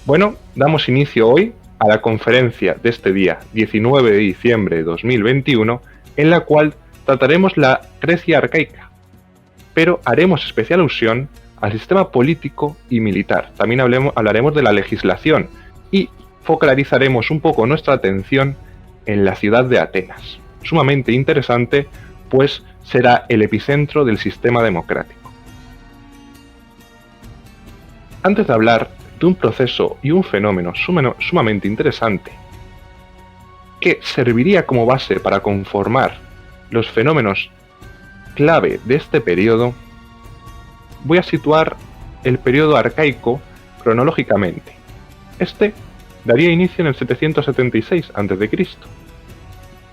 Bueno, damos inicio hoy a la conferencia de este día 19 de diciembre de 2021, en la cual trataremos la Grecia arcaica, pero haremos especial alusión al sistema político y militar. También hablaremos de la legislación y focalizaremos un poco nuestra atención en la ciudad de Atenas. Sumamente interesante, pues será el epicentro del sistema democrático. Antes de hablar de un proceso y un fenómeno sumamente interesante, que serviría como base para conformar los fenómenos clave de este periodo, voy a situar el periodo arcaico cronológicamente. Este daría inicio en el 776 a.C.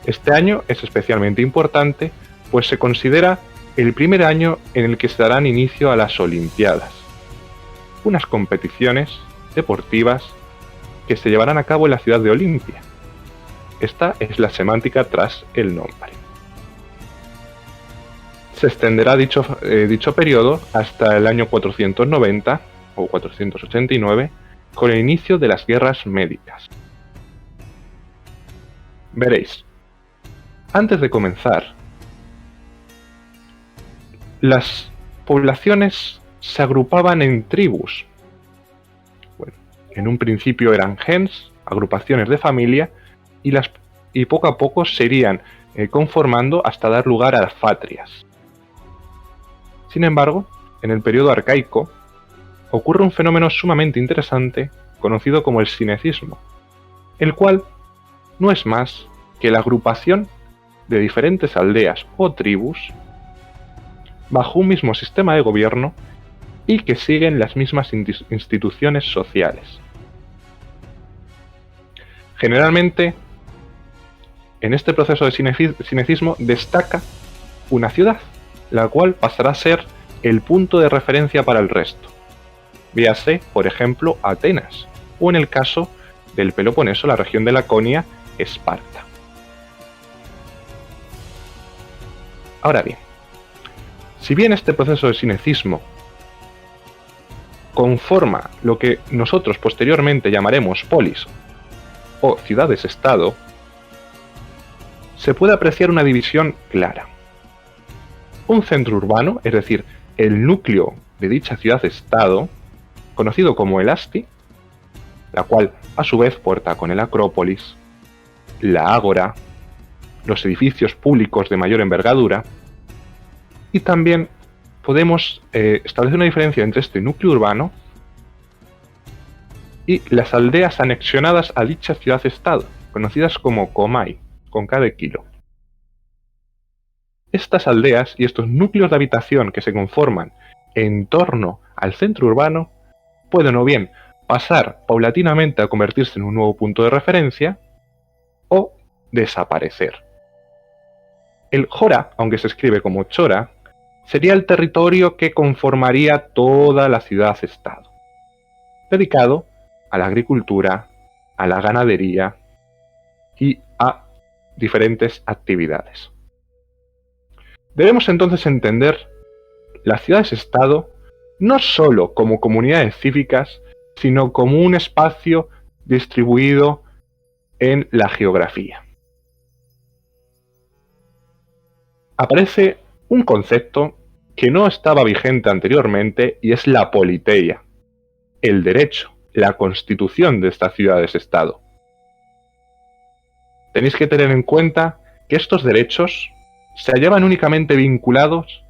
Este año es especialmente importante, pues se considera el primer año en el que se darán inicio a las Olimpiadas, unas competiciones deportivas que se llevarán a cabo en la ciudad de Olimpia. Esta es la semántica tras el nombre. Se extenderá dicho periodo hasta el año 490 o 489, con el inicio de las guerras médicas. Veréis, antes de comenzar, las poblaciones se agrupaban en tribus. Bueno, en un principio eran gens, agrupaciones de familia, y poco a poco se irían conformando hasta dar lugar a las fatrias. Sin embargo, en el periodo arcaico ocurre un fenómeno sumamente interesante conocido como el sinecismo, el cual no es más que la agrupación de diferentes aldeas o tribus bajo un mismo sistema de gobierno y que siguen las mismas instituciones sociales. Generalmente, en este proceso de sinecismo destaca una ciudad, la cual pasará a ser el punto de referencia para el resto. Véase, por ejemplo, Atenas, o en el caso del Peloponeso, la región de Laconia, Esparta. Ahora bien, si bien este proceso de sinecismo conforma lo que nosotros posteriormente llamaremos polis o ciudades-estado, se puede apreciar una división clara. Un centro urbano, es decir, el núcleo de dicha ciudad-estado, conocido como el Asti, la cual a su vez cuenta con el Acrópolis, la Ágora, los edificios públicos de mayor envergadura, y también podemos establecer una diferencia entre este núcleo urbano y las aldeas anexionadas a dicha ciudad-estado, conocidas como Komai, con K de kilo. Estas aldeas y estos núcleos de habitación que se conforman en torno al centro urbano pueden o bien pasar paulatinamente a convertirse en un nuevo punto de referencia o desaparecer. El Jora, aunque se escribe como Chora, sería el territorio que conformaría toda la ciudad-estado, dedicado a la agricultura, a la ganadería y a diferentes actividades. Debemos entonces entender las ciudades-estado no solo como comunidades cívicas, sino como un espacio distribuido en la geografía. Aparece un concepto que no estaba vigente anteriormente y es la politeia, el derecho, la constitución de estas ciudades-estado. Tenéis que tener en cuenta que estos derechos se hallaban únicamente vinculados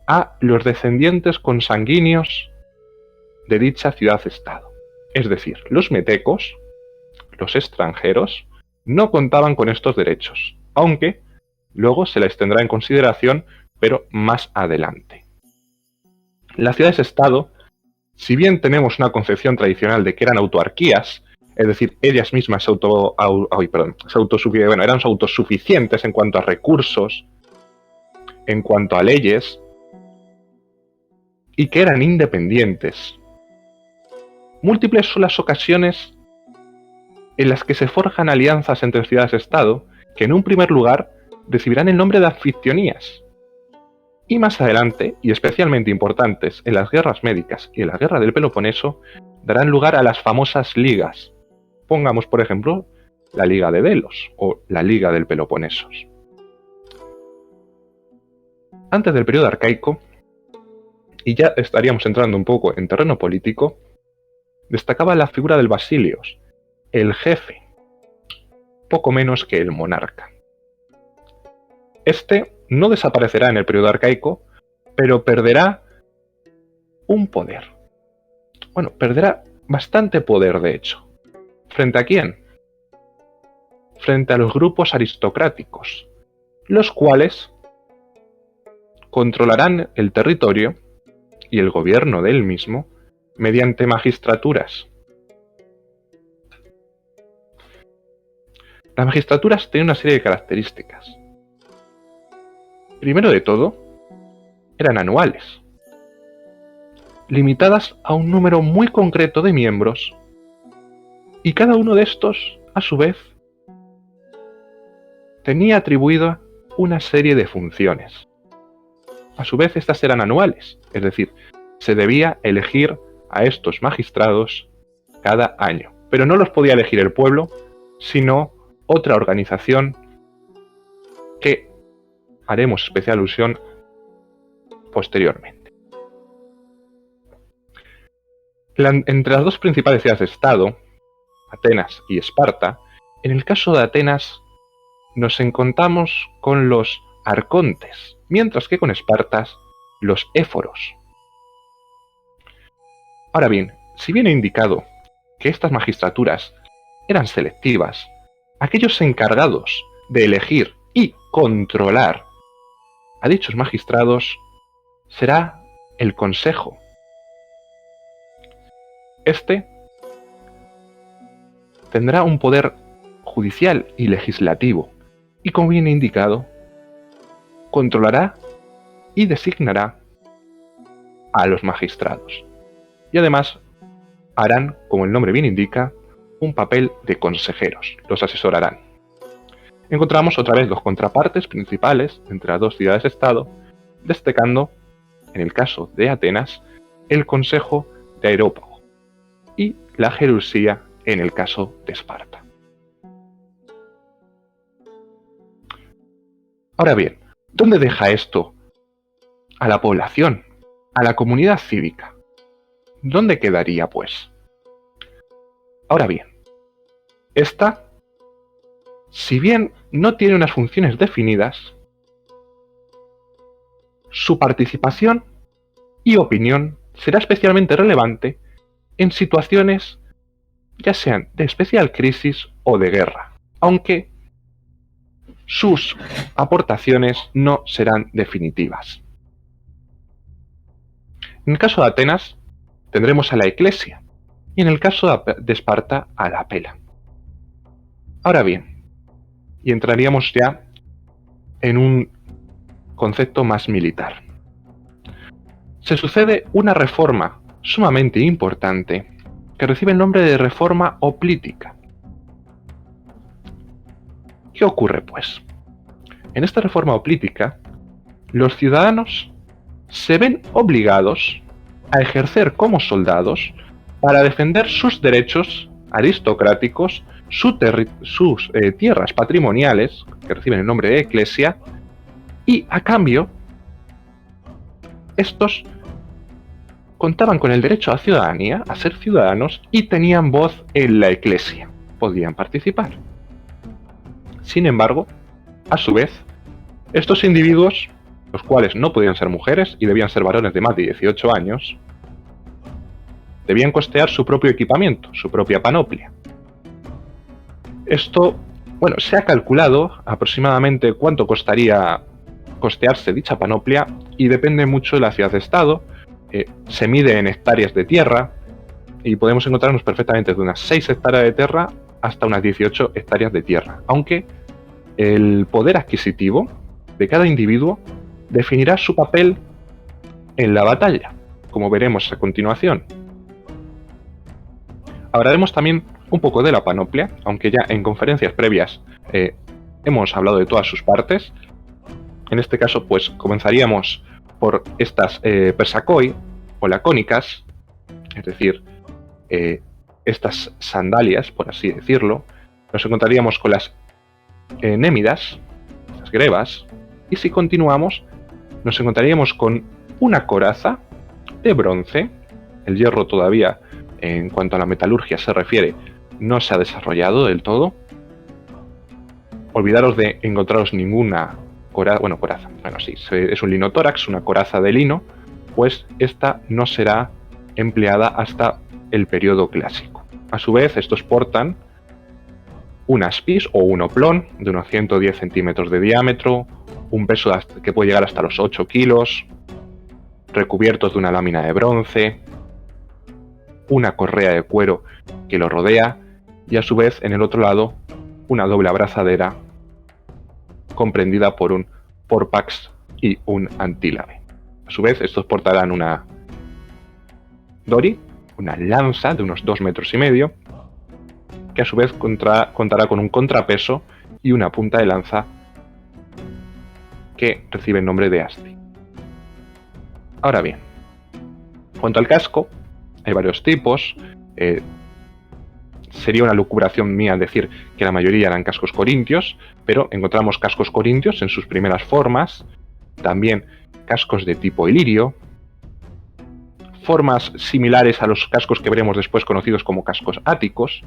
a los descendientes consanguíneos de dicha ciudad-estado. Es decir, los metecos, los extranjeros, no contaban con estos derechos, aunque luego se les tendrá en consideración, pero más adelante. Las ciudades-estado, si bien tenemos una concepción tradicional de que eran autarquías, es decir, ellas mismas eran autosuficientes en cuanto a recursos, en cuanto a leyes, y que eran independientes. Múltiples son las ocasiones en las que se forjan alianzas entre ciudades-estado que en un primer lugar recibirán el nombre de anfictionías, y más adelante, y especialmente importantes en las guerras médicas y en la guerra del Peloponeso, darán lugar a las famosas ligas. Pongamos, por ejemplo, la Liga de Delos o la Liga del Peloponesos. Antes del periodo arcaico, y ya estaríamos entrando un poco en terreno político, destacaba la figura del Basilios, el jefe, poco menos que el monarca. Este no desaparecerá en el periodo arcaico, pero perderá un poder. Bueno, perderá bastante poder, de hecho. ¿Frente a quién? Frente a los grupos aristocráticos, los cuales controlarán el territorio y el gobierno de él mismo mediante magistraturas. Las magistraturas tienen una serie de características. Primero de todo, eran anuales, limitadas a un número muy concreto de miembros, y cada uno de estos, a su vez, tenía atribuida una serie de funciones. A su vez, estas eran anuales, es decir, se debía elegir a estos magistrados cada año, pero no los podía elegir el pueblo, sino otra organización que haremos especial alusión posteriormente. Entre las dos principales ciudades de Estado, Atenas y Esparta, en el caso de Atenas nos encontramos con los arcontes, mientras que con Esparta los éforos. Ahora bien, si bien he indicado que estas magistraturas eran selectivas, aquellos encargados de elegir y controlar a dichos magistrados será el Consejo. Este tendrá un poder judicial y legislativo y, como bien indicado, controlará y designará a los magistrados. Y además harán, como el nombre bien indica, un papel de consejeros, los asesorarán. Encontramos otra vez los contrapartes principales entre las dos ciudades-estado, destacando, en el caso de Atenas, el Consejo de Areópago y la Jerusía en el caso de Esparta. Ahora bien, ¿dónde deja esto a la población, a la comunidad cívica? ¿Dónde quedaría, pues? Ahora bien, esta, si bien no tiene unas funciones definidas, su participación y opinión será especialmente relevante en situaciones ya sean de especial crisis o de guerra, aunque sus aportaciones no serán definitivas. En el caso de Atenas tendremos a la Eclesia y en el caso de Esparta a la Pela. Ahora bien, y entraríamos ya en un concepto más militar. Se sucede una reforma sumamente importante que recibe el nombre de reforma hoplítica. ¿Qué ocurre, pues? En esta reforma hoplítica, los ciudadanos se ven obligados a ejercer como soldados para defender sus derechos aristocráticos, sus tierras patrimoniales, que reciben el nombre de Eclesia, y a cambio, estos contaban con el derecho a la ciudadanía, a ser ciudadanos, y tenían voz en la Eclesia, podían participar. Sin embargo, a su vez, estos individuos, los cuales no podían ser mujeres y debían ser varones de más de 18 años, debían costear su propio equipamiento, su propia panoplia. Esto, bueno, se ha calculado aproximadamente cuánto costaría costearse dicha panoplia y depende mucho de la ciudad-estado. Se mide en hectáreas de tierra y podemos encontrarnos perfectamente de unas 6 hectáreas de tierra hasta unas 18 hectáreas de tierra, aunque el poder adquisitivo de cada individuo definirá su papel en la batalla, como veremos a continuación. Hablaremos también un poco de la panoplia, aunque ya en conferencias previas hemos hablado de todas sus partes. En este caso, pues comenzaríamos por estas persacoi o lacónicas, es decir, estas sandalias, por así decirlo, nos encontraríamos con las némidas, las grebas, y si continuamos, nos encontraríamos con una coraza de bronce. El hierro todavía, en cuanto a la metalurgia se refiere, no se ha desarrollado del todo. Olvidaros de encontraros ninguna coraza, bueno sí, es un linotórax, una coraza de lino, pues esta no será empleada hasta el periodo clásico. A su vez, estos portan un aspis o un oplón de unos 110 centímetros de diámetro, un peso que puede llegar hasta los 8 kilos, recubiertos de una lámina de bronce, una correa de cuero que lo rodea y a su vez en el otro lado una doble abrazadera comprendida por un porpax y un antílabe. A su vez estos portarán una dori, una lanza de unos 2,5 metros, que a su vez contará con un contrapeso y una punta de lanza que recibe el nombre de asti. Ahora bien, en cuanto al casco, hay varios tipos. Sería una lucubración mía decir que la mayoría eran cascos corintios, pero encontramos cascos corintios en sus primeras formas, también cascos de tipo ilirio, formas similares a los cascos que veremos después conocidos como cascos áticos,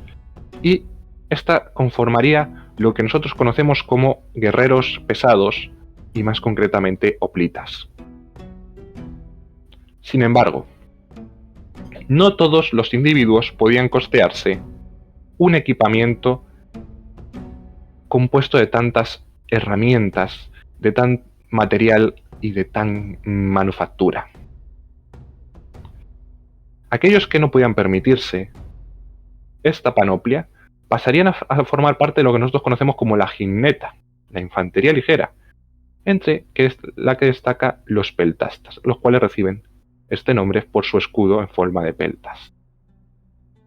y esta conformaría lo que nosotros conocemos como guerreros pesados y más concretamente hoplitas. Sin embargo, no todos los individuos podían costearse un equipamiento compuesto de tantas herramientas, de tan material y de tan manufactura. Aquellos que no podían permitirse esta panoplia pasarían a formar parte de lo que nosotros conocemos como la jinneta, la infantería ligera, entre la que destaca los peltastas, los cuales reciben este nombre por su escudo en forma de peltas.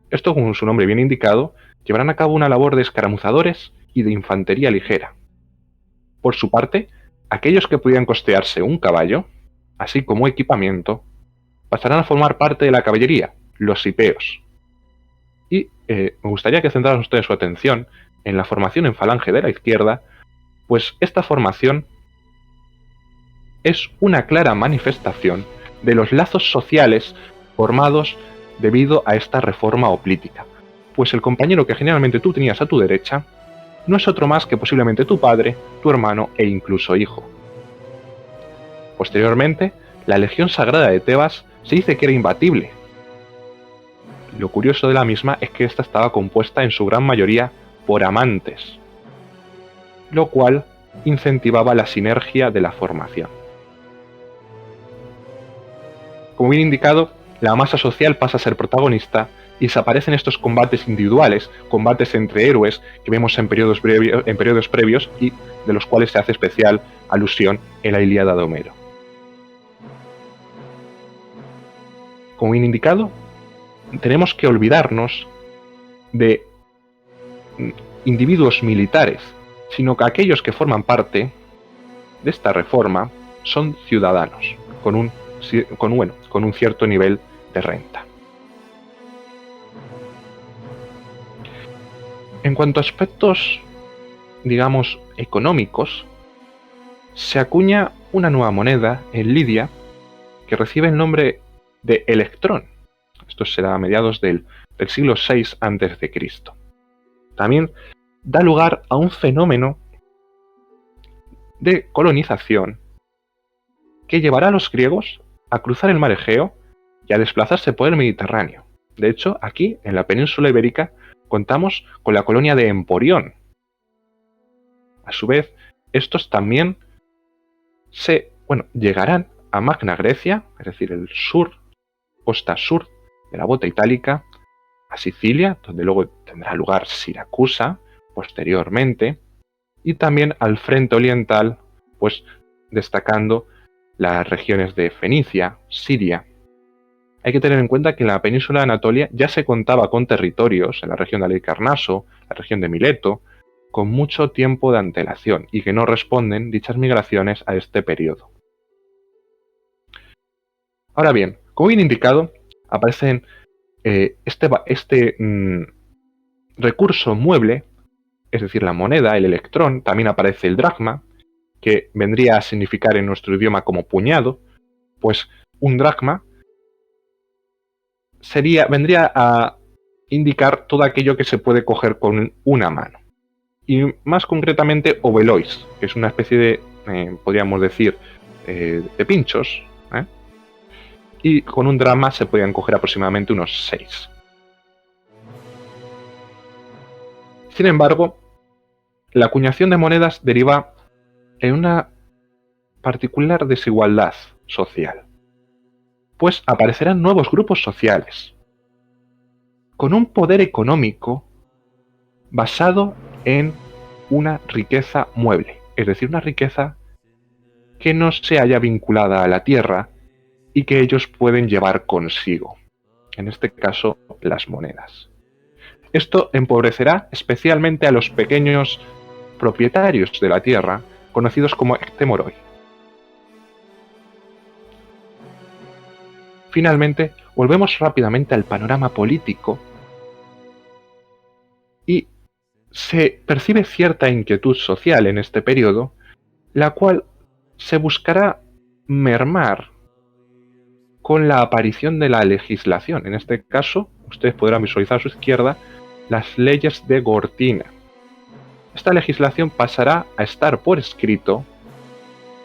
Estos, como su nombre viene indicado, llevarán a cabo una labor de escaramuzadores y de infantería ligera. Por su parte, aquellos que podían costearse un caballo, así como equipamiento, pasarán a formar parte de la caballería, los hipeos. Y me gustaría que centraran ustedes su atención en la formación en falange de la izquierda, pues esta formación es una clara manifestación de los lazos sociales formados debido a esta reforma hoplítica, pues el compañero que generalmente tú tenías a tu derecha no es otro más que posiblemente tu padre, tu hermano e incluso hijo. Posteriormente, la Legión Sagrada de Tebas se dice que era imbatible. Lo curioso de la misma es que esta estaba compuesta en su gran mayoría por amantes, lo cual incentivaba la sinergia de la formación. Como bien indicado, la masa social pasa a ser protagonista y desaparecen estos combates individuales, combates entre héroes que vemos en periodos previos y de los cuales se hace especial alusión en la Ilíada de Homero. Como bien indicado, tenemos que olvidarnos de individuos militares, sino que aquellos que forman parte de esta reforma son ciudadanos, con un cierto nivel de renta. En cuanto a aspectos, digamos, económicos, se acuña una nueva moneda en Lidia que recibe el nombre de electrón. Esto será a mediados del siglo VI a.C. También da lugar a un fenómeno de colonización que llevará a los griegos a cruzar el mar Egeo y a desplazarse por el Mediterráneo. De hecho, aquí, en la península ibérica, contamos con la colonia de Emporión. A su vez, estos también llegarán a Magna Grecia, es decir, el sur, costa sur de la bota itálica, a Sicilia, donde luego tendrá lugar Siracusa posteriormente, y también al frente oriental, pues destacando las regiones de Fenicia, Siria. Hay que tener en cuenta que en la península de Anatolia ya se contaba con territorios en la región de Halicarnaso, la región de Mileto, con mucho tiempo de antelación y que no responden dichas migraciones a este periodo. Ahora bien, como bien indicado, aparecen recurso mueble, es decir, la moneda, el electrón, también aparece el dracma, que vendría a significar en nuestro idioma como puñado, pues un dracma vendría a indicar todo aquello que se puede coger con una mano. Y más concretamente obelois, que es una especie de, podríamos decir, de pinchos, ¿eh? Y con un dracma se podían coger aproximadamente unos 6. Sin embargo, la acuñación de monedas deriva en una particular desigualdad social, pues aparecerán nuevos grupos sociales, con un poder económico basado en una riqueza mueble, es decir, una riqueza que no se haya vinculada a la tierra y que ellos pueden llevar consigo, en este caso las monedas. Esto empobrecerá especialmente a los pequeños propietarios de la tierra, conocidos como ektemoroi. Finalmente, volvemos rápidamente al panorama político y se percibe cierta inquietud social en este periodo, la cual se buscará mermar con la aparición de la legislación. En este caso, ustedes podrán visualizar a su izquierda las leyes de Gortina. Esta legislación pasará a estar por escrito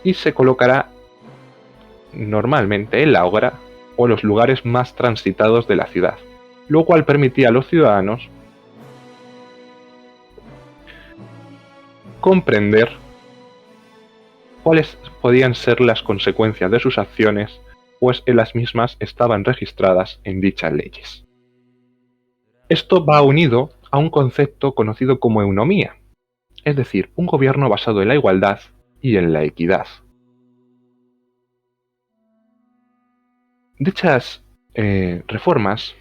y se colocará normalmente en la ágora o los lugares más transitados de la ciudad, lo cual permitía a los ciudadanos comprender cuáles podían ser las consecuencias de sus acciones, pues en las mismas estaban registradas en dichas leyes. Esto va unido a un concepto conocido como eunomía, es decir, un gobierno basado en la igualdad y en la equidad. Dichas reformas,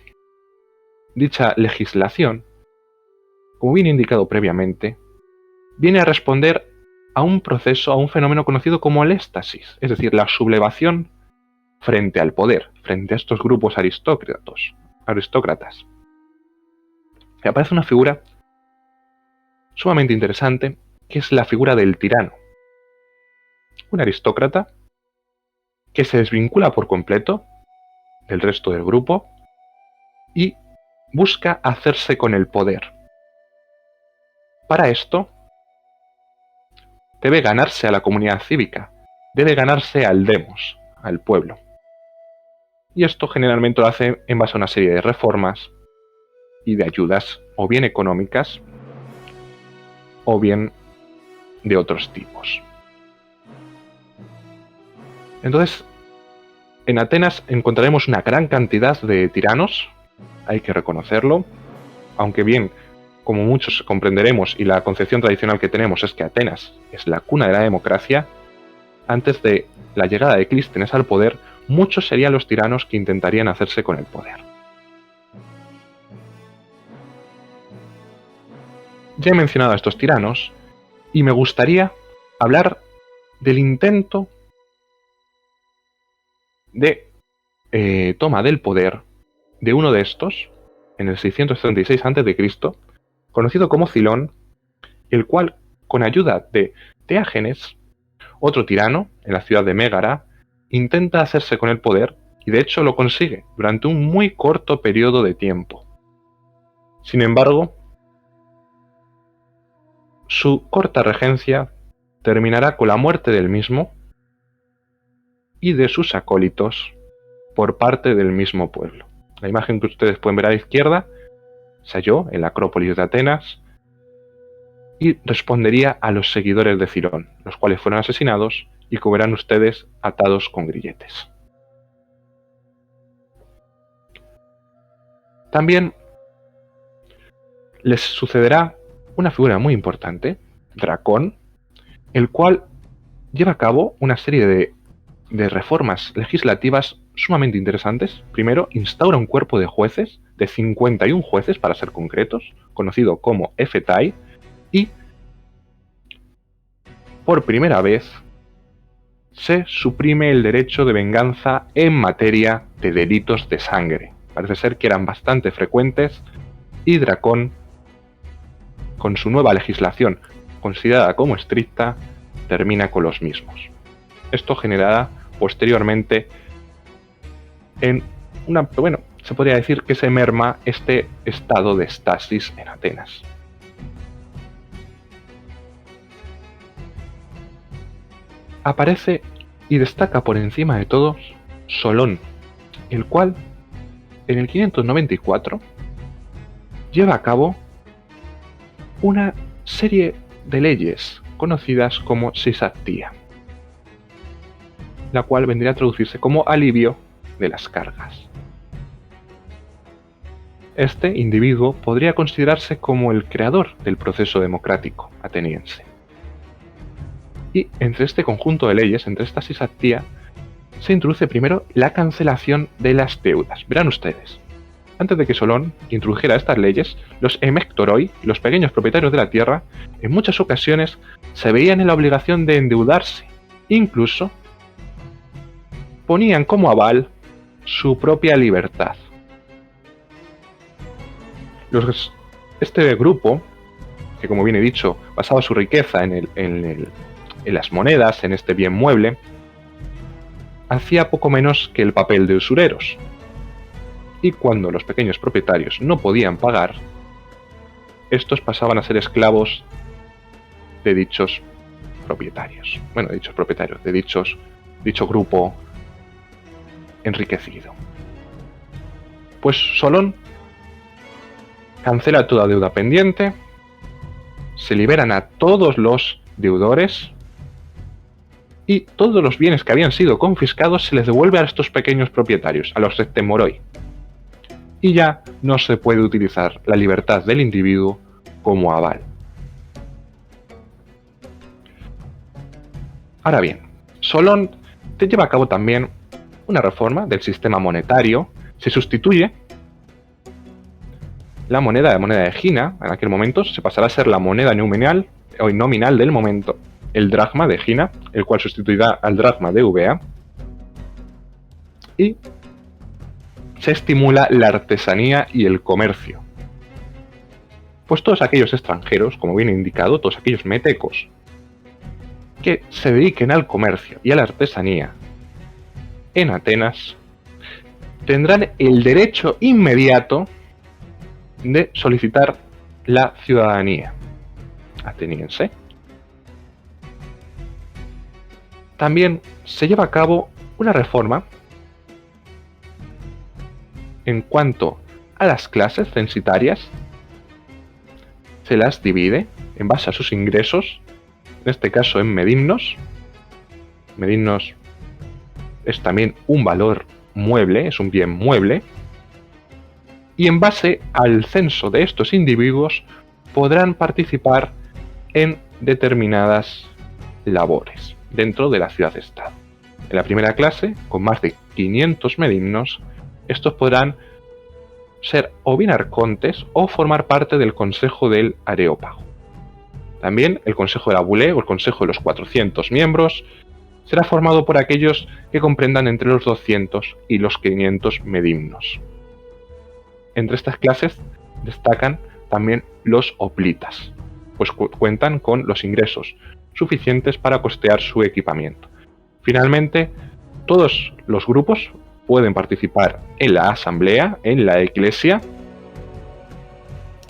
dicha legislación, como bien indicado previamente, viene a responder a un proceso, a un fenómeno conocido como el éxtasis, es decir, la sublevación frente al poder, frente a estos grupos aristócratas. Y aparece una figura sumamente interesante, que es la figura del tirano. Un aristócrata que se desvincula por completo del resto del grupo y busca hacerse con el poder. Para esto, debe ganarse a la comunidad cívica, debe ganarse al demos, al pueblo. Y esto generalmente lo hace en base a una serie de reformas y de ayudas, o bien económicas, o bien de otros tipos. Entonces, en Atenas encontraremos una gran cantidad de tiranos, hay que reconocerlo, aunque bien, como muchos comprenderemos y la concepción tradicional que tenemos es que Atenas es la cuna de la democracia, antes de la llegada de Clístenes al poder, muchos serían los tiranos que intentarían hacerse con el poder. Ya he mencionado a estos tiranos y me gustaría hablar del intento de toma del poder de uno de estos en el 636 a.C., conocido como Cilón, el cual, con ayuda de Teágenes, otro tirano en la ciudad de Mégara, intenta hacerse con el poder y de hecho lo consigue durante un muy corto periodo de tiempo. Sin embargo, su corta regencia terminará con la muerte del mismo y de sus acólitos por parte del mismo pueblo. La imagen que ustedes pueden ver a la izquierda se halló en la Acrópolis de Atenas y respondería a los seguidores de Cirón, los cuales fueron asesinados y que verán ustedes atados con grilletes. También les sucederá una figura muy importante, Dracón, el cual lleva a cabo una serie de reformas legislativas sumamente interesantes. Primero, instaura un cuerpo de jueces, de 51 jueces para ser concretos, conocido como Efetai, y por primera vez se suprime el derecho de venganza en materia de delitos de sangre, parece ser que eran bastante frecuentes, y Dracón, con su nueva legislación considerada como estricta, termina con los mismos. Esto generará posteriormente se podría decir que se merma este estado de estasis en Atenas. Aparece y destaca por encima de todos Solón, el cual en el 594 lleva a cabo una serie de leyes conocidas como Sysatia, la cual vendría a traducirse como alivio de las cargas. Este individuo podría considerarse como el creador del proceso democrático ateniense. Y entre este conjunto de leyes, entre esta Sysatia, se introduce primero la cancelación de las deudas. Verán ustedes, antes de que Solón introdujera estas leyes, los emectoroi, los pequeños propietarios de la tierra, en muchas ocasiones se veían en la obligación de endeudarse. Incluso ponían como aval su propia libertad. Este grupo, que como bien he dicho, basaba su riqueza en las monedas, en este bien mueble, hacía poco menos que el papel de usureros. Y cuando los pequeños propietarios no podían pagar, estos pasaban a ser esclavos de dichos propietarios. De dicho grupo enriquecido. Pues Solón cancela toda deuda pendiente, se liberan a todos los deudores y todos los bienes que habían sido confiscados se les devuelve a estos pequeños propietarios, a los Septemoroi. Y ya no se puede utilizar la libertad del individuo como aval. Ahora bien, Solón lleva a cabo también una reforma del sistema monetario. Se sustituye la moneda de Egina, en aquel momento se pasará a ser la moneda nominal del momento, el dracma de Egina, el cual sustituirá al dracma de Eubea, y se estimula la artesanía y el comercio. Pues todos aquellos extranjeros, como bien indicado, todos aquellos metecos que se dediquen al comercio y a la artesanía en Atenas, tendrán el derecho inmediato de solicitar la ciudadanía ateniense. También se lleva a cabo una reforma en cuanto a las clases censitarias. Se las divide en base a sus ingresos, en este caso en medimnos. Medimnos es también un valor mueble, es un bien mueble. Y en base al censo de estos individuos podrán participar en determinadas labores dentro de la ciudad-estado. En la primera clase, con más de 500 medimnos, estos podrán ser o bien arcontes o formar parte del Consejo del Areópago. También el Consejo de la Bule o el Consejo de los 400 miembros será formado por aquellos que comprendan entre los 200 y los 500 medimnos. Entre estas clases destacan también los hoplitas, pues cuentan con los ingresos suficientes para costear su equipamiento. Finalmente, todos los grupos pueden participar en la asamblea, en la iglesia,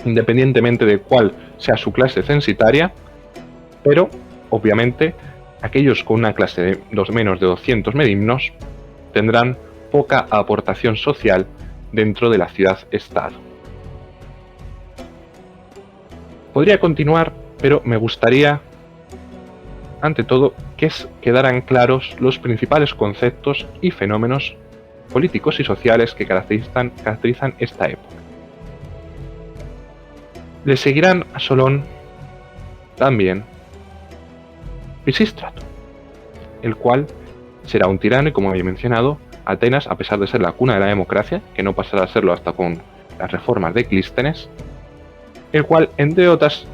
independientemente de cuál sea su clase censitaria, pero obviamente aquellos con una clase de menos de 200 medimnos tendrán poca aportación social dentro de la ciudad-estado. Podría continuar, pero me gustaría, ante todo, que quedaran claros los principales conceptos y fenómenos políticos y sociales que caracterizan esta época. Le seguirán a Solón también Pisístrato, el cual será un tirano y, como he mencionado, Atenas, a pesar de ser la cuna de la democracia, que no pasará a serlo hasta con las reformas de Clístenes, el cual, entre otras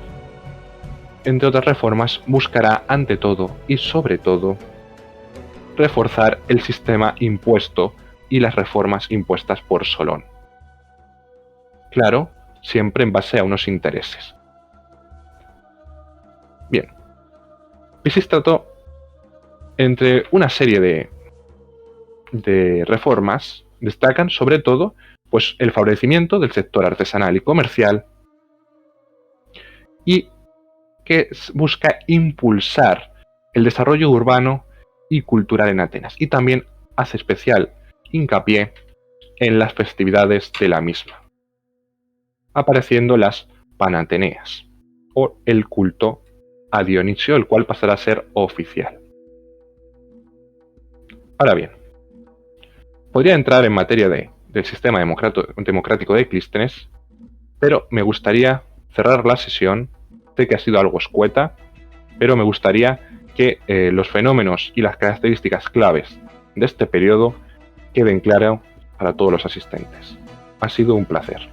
reformas, buscará ante todo y sobre todo reforzar el sistema impuesto y las reformas impuestas por Solón. Claro, siempre en base a unos intereses. Bien, Pisístrato, entre una serie de reformas, destacan sobre todo pues, el favorecimiento del sector artesanal y comercial, y que busca impulsar el desarrollo urbano y cultural en Atenas, y también hace especial hincapié en las festividades de la misma, apareciendo las Panateneas, o el culto a Dionisio, el cual pasará a ser oficial. Ahora bien, podría entrar en materia del sistema democrático de Clístenes, pero me gustaría cerrar la sesión. Sé que ha sido algo escueta, pero me gustaría que los fenómenos y las características claves de este periodo queden claros para todos los asistentes. Ha sido un placer.